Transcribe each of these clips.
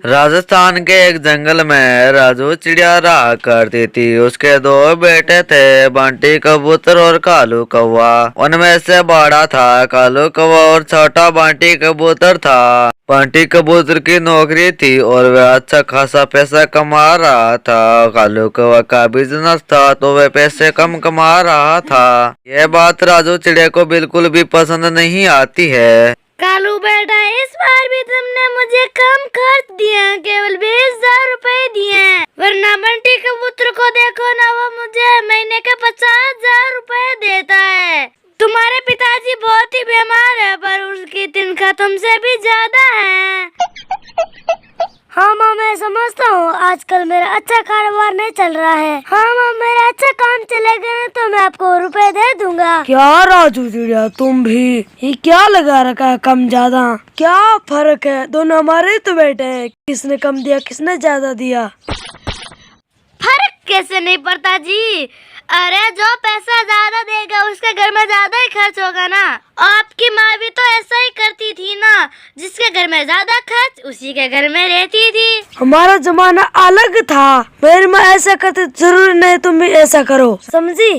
राजस्थान के एक जंगल में राजू चिड़िया रहा करती थी। उसके दो बेटे थे, बंटी कबूतर और कालू कौवा। उनमें से बड़ा था कालू कौवा और छोटा बंटी कबूतर था। बंटी कबूतर की नौकरी थी और वह अच्छा खासा पैसा कमा रहा था। कालू कौवा का बिजनेस था तो वह पैसे कम कमा रहा था। यह बात राजू चिड़िया को बिल्कुल भी पसंद नहीं आती है। कालू बेटा, इस बार भी तुमने मुझे कम खर्च दिया, केवल 20,000 रुपए दिए। वरना बंटी कबूतर को देखो ना, वो मुझे महीने के 50,000 रुपए देता है। तुम्हारे पिताजी बहुत ही बीमार है, पर उसकी तनख्वाह तुमसे भी ज्यादा है। हाँ माँ, मैं समझता हूँ आजकल मेरा अच्छा कारोबार नहीं चल रहा है। हाँ माँ, मेरा अच्छा काम चलेगा ना तो मैं आपको रुपए दे दूंगा। क्या राजू चिड़िया, तुम भी ये क्या लगा रखा है कम ज्यादा? क्या फर्क है? दोनों हमारे तो बेटे हैं, किसने कम दिया किसने ज्यादा दिया? फर्क कैसे नहीं पड़ता जी? अरे जो पैसा ज्यादा देगा उसके घर में ज्यादा ही खर्च होगा ना। आपकी माँ भी तो ऐसा ही करती थी ना, जिसके घर में ज्यादा खर्च उसी के घर में रहती थी। हमारा जमाना अलग था, मेरी माँ ऐसा करते, जरूरी नहीं तुम भी ऐसा करो, समझी?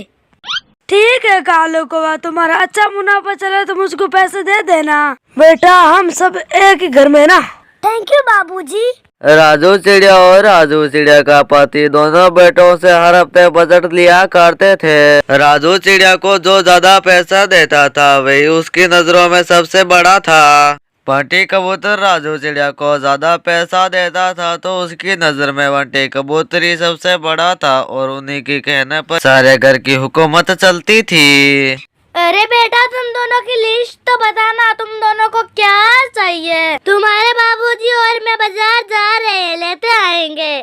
ठीक है कालू कौवा, तुम्हारा अच्छा मुनाफा चला तो मुझको पैसे दे देना। बेटा हम सब एक ही घर में ना। थैंक यू बाबूजी। राजू चिड़िया और राजू चिड़िया का पति दोनों बेटों से हर हफ्ते बजट लिया करते थे। राजू चिड़िया को जो ज्यादा पैसा देता था वही उसकी नजरों में सबसे बड़ा था। बंटी कबूतर राजू चिड़िया को ज्यादा पैसा देता था तो उसकी नजर में बंटी कबूतर ही सबसे बड़ा था और उन्हीं के कहने पर सारे घर की हुकूमत चलती थी। अरे बेटा, तुम दोनों की लिस्ट तो बताना, तुम दोनों को क्या चाहिए? तुम्हारे बाबूजी और मैं बाजार जा रहे हैं, लेते आएंगे।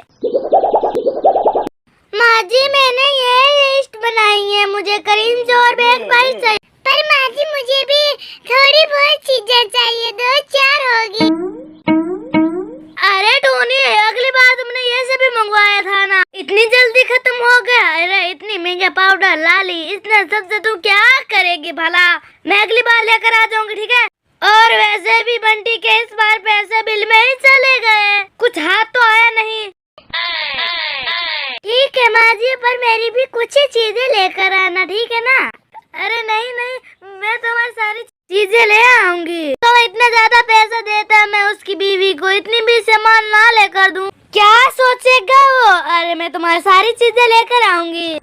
माँ जी, मैंने ये लिस्ट बनाई है, मुझे क्रीम और बैग पाइस चाहिए। पर माँ जी, मुझे भी थोड़ी बहुत चीजें चाहिए, 2-4 होगी। अरे टोनी, अगली बार तुमने ये से भी मंगवाया था ना, इतनी जल्दी खत्म हो गया? अरे इतनी महंगे पाउडर लाली, इतने सबसे तू क्या करेगी भला? मैं अगली बार लेकर आ जाऊंगी, ठीक है? और वैसे भी बंटी के इस बार पैसे बिल में ही चले गए, कुछ हाथ तो आया नहीं। ठीक है माँ जी, पर मेरी भी कुछ ही चीजें लेकर आना, ठीक है ना? अरे नहीं नहीं, मैं तुम्हारी सारी चीजें ले आऊंगी। तो इतना ज्यादा पैसा देता है, मैं उसकी बीवी को इतनी भी सामान ना लेकर दूं, क्या सोचेगा वो? अरे मैं तुम्हारी सारी चीजें लेकर आऊंगी।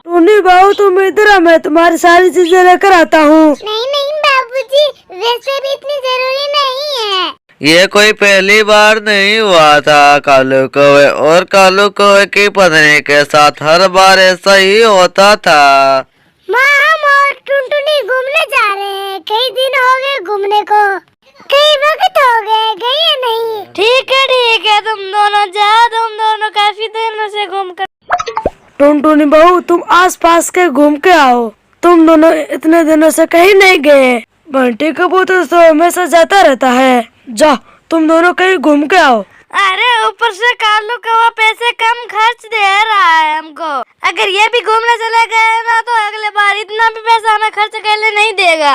टोनी बाबू तुम इधर आ, मैं तुम्हारी सारी चीजें लेकर आता हूँ। नहीं नहीं बाबूजी, वैसे भी इतनी जरूरी नहीं है। ये कोई पहली बार नहीं हुआ था। कालू कौवे और कालू कौवे की पत्नी के साथ हर बार ऐसा ही होता था। माँ, हम और टुनटुनी घूमने जा रहे हैं, कई दिन हो गए घूमने को, कई वक्त हो गए, गए या नहीं? ठीक है, तुम दोनों जाओ, तुम दोनों काफी दिनों से घूम कर। टुनटुनी बहू तुम आसपास के घूम के आओ, तुम दोनों इतने दिनों से कहीं नहीं गए। बंटी कबूतर तो हमेशा जाता रहता है, जाओ तुम दोनों कहीं घूम के आओ। अरे ऊपर से कालू कौवा पैसे कम खर्च दे रहा है हमको। अगर ये भी घूमने चले गए ना तो अगले बार इतना भी पैसा हमें खर्च करने नहीं देगा।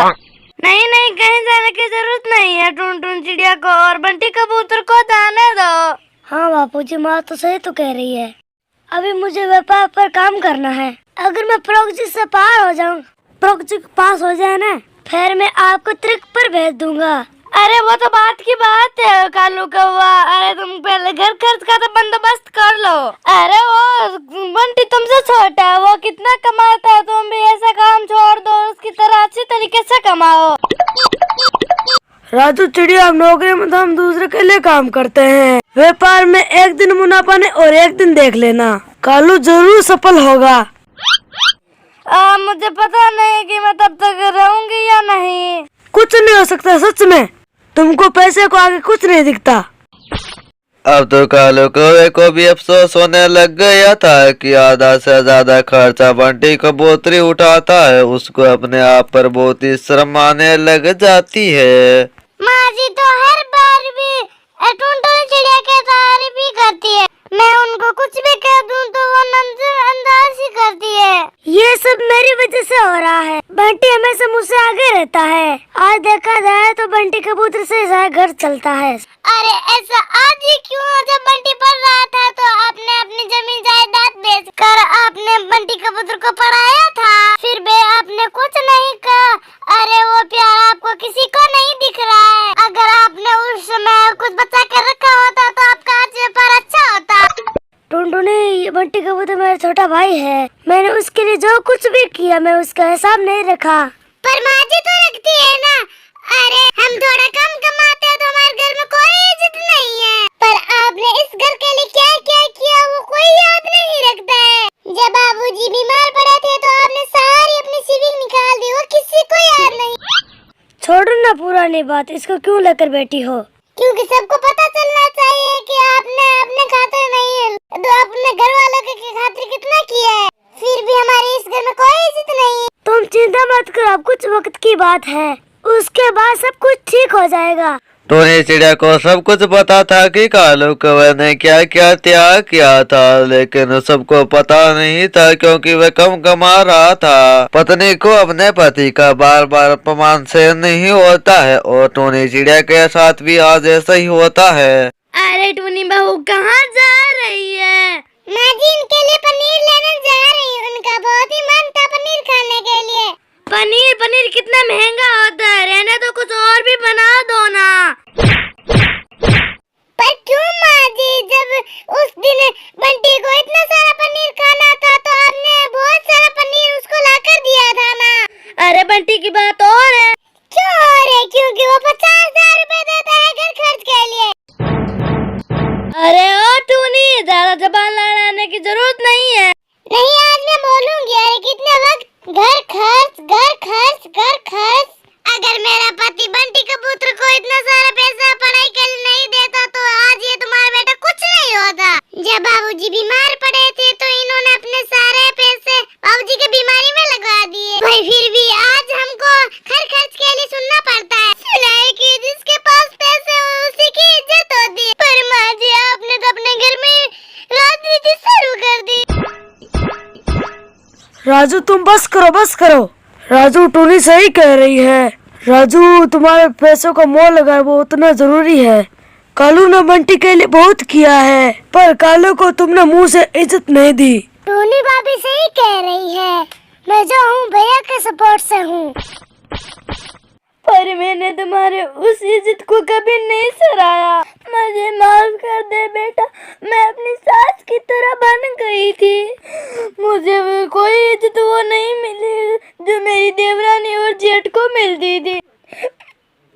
नहीं नहीं, कहीं जाने की जरूरत नहीं है। टुनटुन चिड़िया को और बंटी कबूतर को जाने दो। हाँ बापूजी, माँ तो सही तो कह रही है। अभी मुझे व्यापार पर काम करना है। अगर मैं प्रोजेक्ट से पार हो जाऊँ, प्रोजेक्ट पास हो जाए ना, फिर मैं आपको ट्रिक पर भेज दूंगा। अरे वो तो बात की बात है कालू कौवा, अरे तुम पहले घर खर्च का तो बंदोबस्त कर लो। अरे वो बंटी तुमसे छोटा है, वो कितना कमाता है, तुम भी ऐसा काम छोड़ दो, उसकी तरह अच्छी तरीके से कमाओ। राजू चिड़िया, नौकरी में तो हम दूसरे के लिए काम करते हैं, व्यापार में एक दिन मुनाफा नहीं और एक दिन देख लेना, कालू जरूर सफल होगा। मुझे पता नहीं कि मैं तब तक रहूंगी या नहीं। कुछ नहीं हो सकता, सच में तुमको पैसे को आगे कुछ नहीं दिखता। अब तो कालू कौवे को भी अफसोस होने लग गया था कि आधा से ज्यादा खर्चा बंटी कबूतरी उठाता है। उसको अपने आप पर बहुत ही शर्म आने लग जाती है। माँ जी तो हर बार भी टुनटुन चिड़िया के तारीफ ही करती है, मैं उनको कुछ भी कह दूं तो वो नजरअंदाज ही करती है। ये सब मेरी वजह से हो रहा है। बंटी हमेशा मुझसे आगे रहता है। आज देखा जाए तो बंटी कबूतर से घर चलता है। अरे ऐसा आज ही क्यों? जब बंटी पढ़ रहा था तो आपने अपनी जमीन जायदाद बेच कर आपने बंटी कबूतर को पढ़ाया था। फिर भी आपने कुछ नहीं कहा। अरे वो प्यार आपको किसी को नहीं दिख रहा है। अगर आपने उस समय कुछ बचा कर रखा होता तो आपका आज व्यापार अच्छा होता। टुनटुनी, बंटी कबूतर मेरा छोटा भाई है। मैंने उसके लिए जो कुछ भी किया मैं उसका हिसाब नहीं रखा। पर माँ जी तो रखती है ना। अरे हम थोड़ा कम कमाते हैं तो हमारे घर में कोई इज्जत नहीं है। पर आपने इस घर के लिए क्या क्या किया वो कोई याद नहीं रखता है। जब बाबूजी बीमार पड़े थे तो आपने सारी अपनी सेविंग निकाल दी, वो किसी को याद नहीं। छोड़ो ना पुरानी बात, इसको क्यों लेकर बैठी हो? क्योंकि सबको पता चलना चाहिए कि आपने अपने खातिर नहीं तो अपने घर वालों के खातिर कितना किया है। फिर भी हमारे इस घर में कोई इज्जत नहीं है। तुम चिंता मत करो, अब कुछ वक्त की बात है, उसके बाद सब कुछ ठीक हो जाएगा। टोनी चिड़िया को सब कुछ पता था कि कालू कौवा ने क्या क्या त्याग किया था, लेकिन सबको पता नहीं था क्योंकि वह कम कमा रहा था। पत्नी को अपने पति का बार बार अपमान से नहीं होता है और टोनी चिड़िया के साथ भी आज ऐसा ही होता है। अरे टूनी बहू कहाँ जा रही है? माँ जी इनके लिए पनीर लेने जा रही हूँ। उनका बहुत ही मन था पनीर खाने के लिए। पनीर कितना महंगा होता है, रहने तो कुछ और भी बना दो ना। पर क्यों माँ जी? जब उस दिन बंटी को इतना सारा पनीर खाना था तो आपने बहुत सारा पनीर उसको लाकर दिया था ना। अरे बंटी की बात और है। क्यों और है? क्योंकि वो 50,000 रुपए देता है घर खर्च के लिए। अरे ओ टूनी, ज्यादा जबान लड़ाने की जरूरत नहीं है। नहीं आज मैं बोलूंगी। अरे कितने वक्त घर खर्च घर खर्च घर खर्च। अगर मेरा पति बंटी कबूतर को इतना सारा पैसा पढ़ाई के लिए नहीं देता तो आज ये तुम्हारा बेटा कुछ नहीं होता। जब बाबूजी बीमार पड़े थे तो इन्होंने अपने सारे पैसे बाबूजी की बीमारी में लगा दिए। भाई फिर भी आज हमको घर खर्च के लिए सुनना पड़ता है। सुना है कि जिसके पास पैसे हो उसी की इज्जत होती है। पर माँ जी आपने तो अपने घर में राजनीति शुरू कर दी। राजू तुम बस करो। राजू टोनी सही कह रही है। राजू तुम्हारे पैसों का मोल लगा वो उतना जरूरी है। कालू ने बंटी के लिए बहुत किया है पर कालू को तुमने मुंह से इज्जत नहीं दी। टोनी भाभी सही कह रही है। मैं जो हूँ भैया के सपोर्ट से हूँ। पर मैंने तुम्हारे उस इज्जत को कभी नहीं सराहा। मुझे माफ कर दे बेटा, मैं अपनी सास की तरह बन गई थी। मुझे कोई इज्जत वो नहीं मिली जो मेरी देवरानी और जेठ को मिलती थी।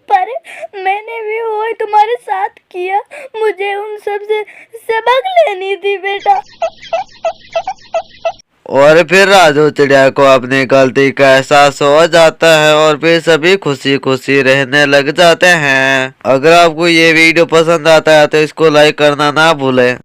पर मैंने भी वो तुम्हारे साथ किया। मुझे उन सब से सबक लेनी थी बेटा। और फिर राजू चिड़िया को अपनी गलती का एहसास हो जाता है और फिर सभी खुशी खुशी रहने लग जाते हैं। अगर आपको ये वीडियो पसंद आता है तो इसको लाइक करना ना भूलें।